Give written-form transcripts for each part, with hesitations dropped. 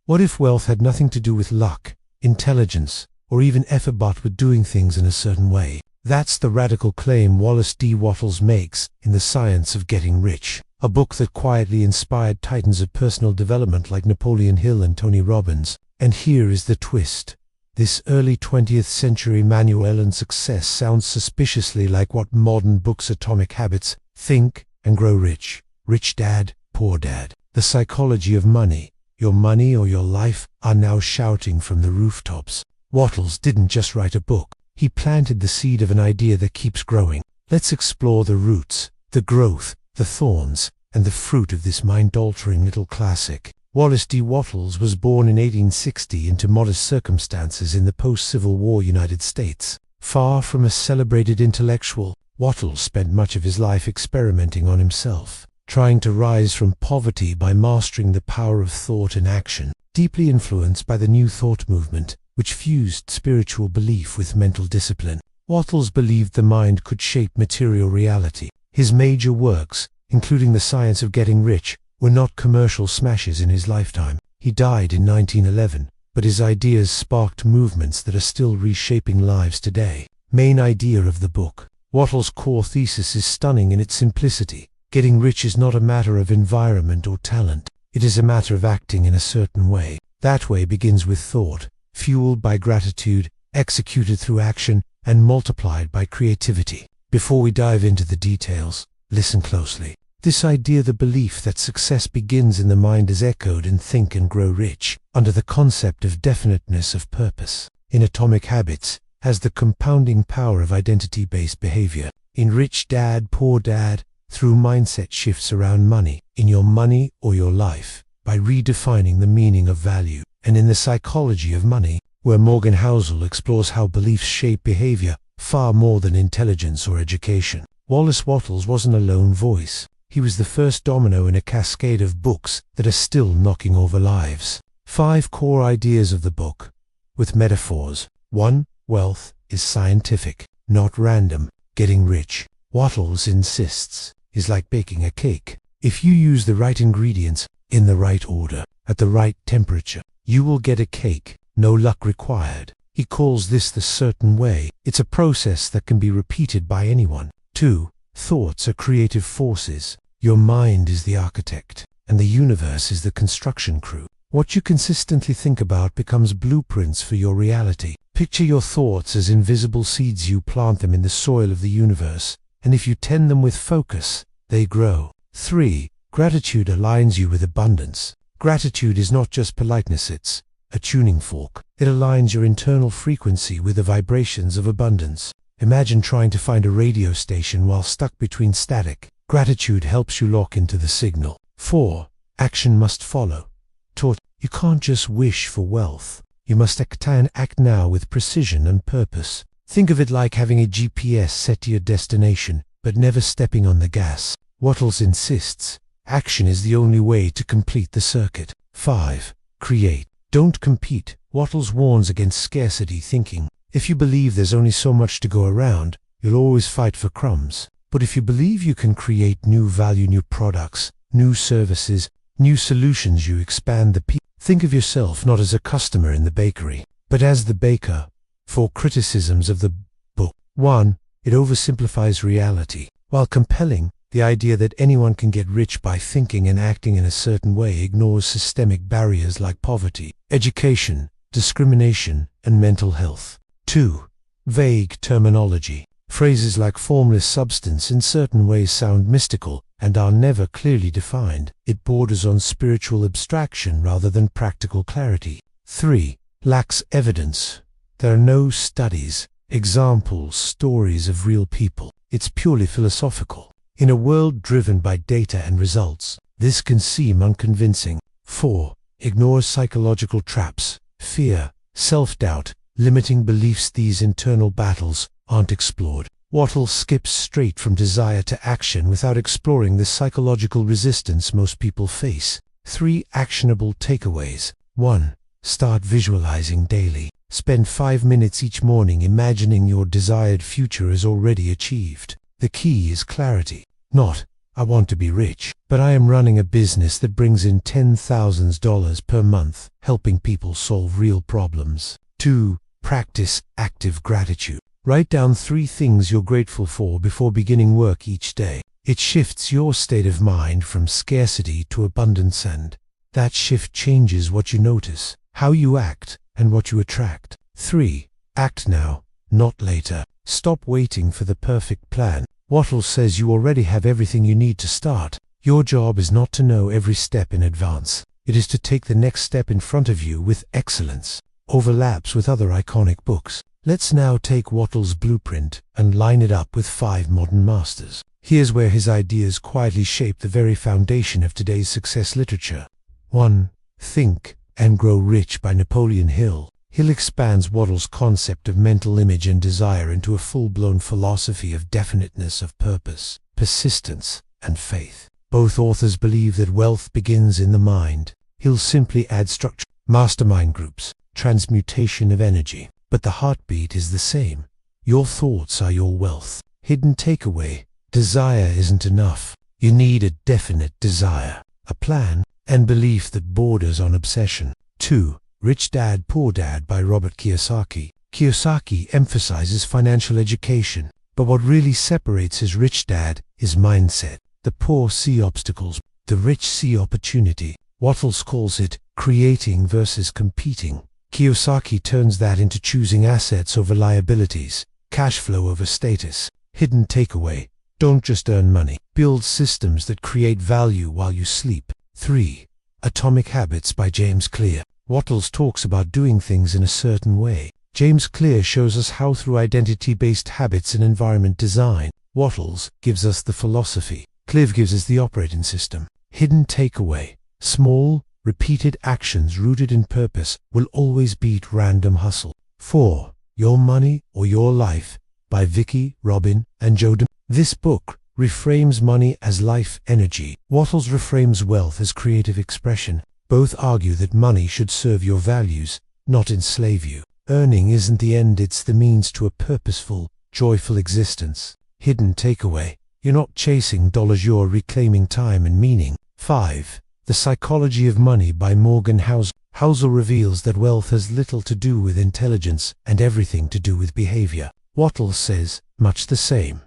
What if wealth had nothing to do with luck, intelligence, or even effort but with doing things in a certain way? That's the radical claim Wallace D. Wattles makes in The Science of Getting Rich, a book that quietly inspired titans of personal development like Napoleon Hill and Tony Robbins. And here is the twist. This early 20th century manual on success sounds suspiciously like what modern books Atomic Habits, Think and Grow Rich, Rich Dad, Poor Dad, The Psychology of Money, Your Money or Your Life are now shouting from the rooftops. Wattles didn't just write a book. He planted the seed of an idea that keeps growing. Let's explore the roots, the growth, the thorns, and the fruit of this mind-altering little classic. Wallace D. Wattles was born in 1860 into modest circumstances in the post-Civil War United States. Far from a celebrated intellectual, Wattles spent much of his life experimenting on himself, trying to rise from poverty by mastering the power of thought and action. Deeply influenced by the New Thought movement, which fused spiritual belief with mental discipline, Wattles believed the mind could shape material reality. His major works, including The Science of Getting Rich, were not commercial smashes in his lifetime. He died in 1911, but his ideas sparked movements that are still reshaping lives today. Main idea of the book. Wattles' core thesis is stunning in its simplicity. Getting rich is not a matter of environment or talent. It is a matter of acting in a certain way. That way begins with thought, fueled by gratitude, executed through action, and multiplied by creativity. Before we dive into the details, listen closely. This idea, the belief that success begins in the mind, is echoed in Think and Grow Rich, under the concept of definiteness of purpose. In Atomic Habits, has the compounding power of identity-based behavior. In Rich Dad, Poor Dad, through mindset shifts around money, in Your Money or Your Life, by redefining the meaning of value. And in The Psychology of Money, where Morgan Housel explores how beliefs shape behavior far more than intelligence or education. Wallace Wattles wasn't a lone voice. He was the first domino in a cascade of books that are still knocking over lives. 5 core ideas of the book, with metaphors. 1. Wealth is scientific, not random. Getting rich, Wattles insists, is like baking a cake. If you use the right ingredients, in the right order, at the right temperature, you will get a cake. No luck required. He calls this the certain way. It's a process that can be repeated by anyone. 2. Thoughts are creative forces. Your mind is the architect, and the universe is the construction crew. What you consistently think about becomes blueprints for your reality. Picture your thoughts as invisible seeds. You plant them in the soil of the universe, and if you tend them with focus, they grow. 3. Gratitude aligns you with abundance. Gratitude is not just politeness, it's a tuning fork. It aligns your internal frequency with the vibrations of abundance. Imagine trying to find a radio station while stuck between static. Gratitude helps you lock into the signal. 4. Action must follow. Taught, you can't just wish for wealth. You must act now with precision and purpose. Think of it like having a GPS set to your destination, but never stepping on the gas. Wattles insists, action is the only way to complete the circuit. 5. Create. Don't compete. Wattles warns against scarcity thinking. If you believe there's only so much to go around, you'll always fight for crumbs. But if you believe you can create new value, new products, new services, new solutions, you expand the peak. Think of yourself not as a customer in the bakery, but as the baker. 4 criticisms of the book. 1. It oversimplifies reality. While compelling, the idea that anyone can get rich by thinking and acting in a certain way ignores systemic barriers like poverty, education, discrimination, and mental health. 2. Vague terminology. Phrases like formless substance in certain ways sound mystical and are never clearly defined. It borders on spiritual abstraction rather than practical clarity. 3. Lacks evidence. There are no studies, examples, stories of real people. It's purely philosophical. In a world driven by data and results, this can seem unconvincing. 4. Ignores psychological traps. Fear, self-doubt, limiting beliefs. These internal battles aren't explored. Wattles skips straight from desire to action without exploring the psychological resistance most people face. 3 actionable takeaways. 1. Start visualizing daily. Spend 5 minutes each morning imagining your desired future is already achieved. The key is clarity, not I want to be rich, but I am running a business that brings in $10,000 per month, helping people solve real problems. 2. Practice active gratitude. Write down 3 things you're grateful for before beginning work each day. It shifts your state of mind from scarcity to abundance, and that shift changes what you notice, how you act, and what you attract. 3. Act now, not later. Stop waiting for the perfect plan. Wattles says you already have everything you need to start. Your job is not to know every step in advance. It is to take the next step in front of you with excellence. Overlaps with other iconic books. Let's now take Wattles' blueprint and line it up with 5 modern masters. Here's where his ideas quietly shape the very foundation of today's success literature. 1. Think and Grow Rich by Napoleon Hill. Hill expands Wattles' concept of mental image and desire into a full-blown philosophy of definiteness of purpose, persistence, and faith. Both authors believe that wealth begins in the mind. Hill simply adds structure, mastermind groups, transmutation of energy. But the heartbeat is the same. Your thoughts are your wealth. Hidden takeaway: desire isn't enough. You need a definite desire, a plan, and belief that borders on obsession. 2. Rich Dad, Poor Dad by Robert Kiyosaki. Kiyosaki emphasizes financial education, but what really separates his rich dad is mindset. The poor see obstacles, the rich see opportunity. Wattles calls it creating versus competing. Kiyosaki turns that into choosing assets over liabilities, cash flow over status. Hidden takeaway: don't just earn money. Build systems that create value while you sleep. 3. Atomic Habits by James Clear. Wattles talks about doing things in a certain way. James Clear shows us how through identity-based habits and environment design. Wattles gives us the philosophy. Clear gives us the operating system. Hidden takeaway: small, repeated actions rooted in purpose will always beat random hustle. 4. Your Money or Your Life by Vicky, Robin, and Joe. This book reframes money as life energy. Wattles reframes wealth as creative expression. Both argue that money should serve your values, not enslave you. Earning isn't the end, it's the means to a purposeful, joyful existence. Hidden takeaway: you're not chasing dollars, you're reclaiming time and meaning. 5. The Psychology of Money by Morgan Housel. Housel reveals that wealth has little to do with intelligence and everything to do with behavior. Wattles says much the same.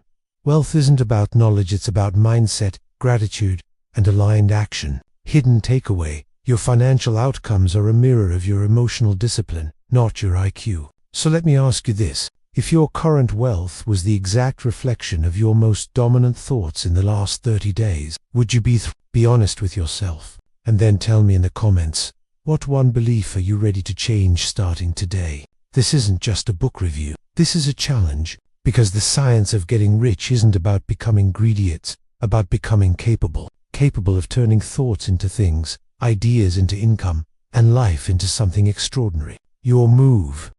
Wealth isn't about knowledge, it's about mindset, gratitude, and aligned action. Hidden takeaway: your financial outcomes are a mirror of your emotional discipline, not your IQ. So let me ask you this: if your current wealth was the exact reflection of your most dominant thoughts in the last 30 days, would you be honest with yourself? And then tell me in the comments, what one belief are you ready to change starting today? This isn't just a book review. This is a challenge, because the science of getting rich isn't about becoming greedy, it's about becoming capable of turning thoughts into things, ideas into income, and life into something extraordinary. Your move